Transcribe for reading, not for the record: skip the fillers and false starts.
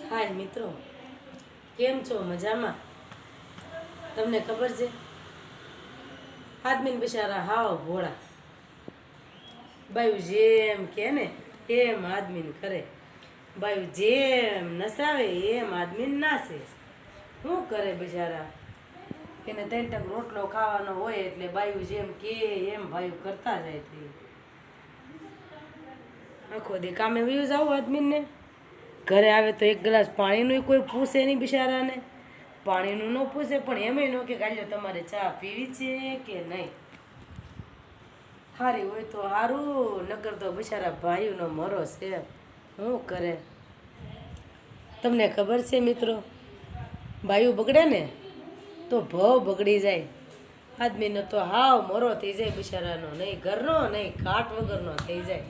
હાય મિત્રો, કેમ છો? મજામાં? તમને ખબર છે આદમીન બિચારા હાવ ભોળા, બાયું જેમ કે ને એમ આદમીન કરે, બાયું જેમ નસાવે એમ આદમીન નાસે. શું કરે બિચારા? એને ત્રણ ટક રોટલો ખાવાનો હોય એટલે બાયું જેમ કે એમ ભાઈ કરતા જાય. તે આખો દી કામે વયું જાવ આદમીને, ઘરે આવે તો એક ગ્લાસ પાણીનું કોઈ પૂછે નહીં બિચારાને. પાણીનું ન પૂછે પણ એમાંય ન કે ગાલ્યો તમારે ચા પીવી છે કે નહીં. સારી હોય તો સારું, નકર તો બિચારા ભાઈઓનો મરો છે. શું કરે? તમને ખબર છે મિત્રો, બાયું બગડે ને તો ભવ બગડી જાય. આદમીનો તો હાવ મરો થઈ જાય બિચારાનો, નહીં ઘરનો નહીં કાટ વગરનો થઈ જાય.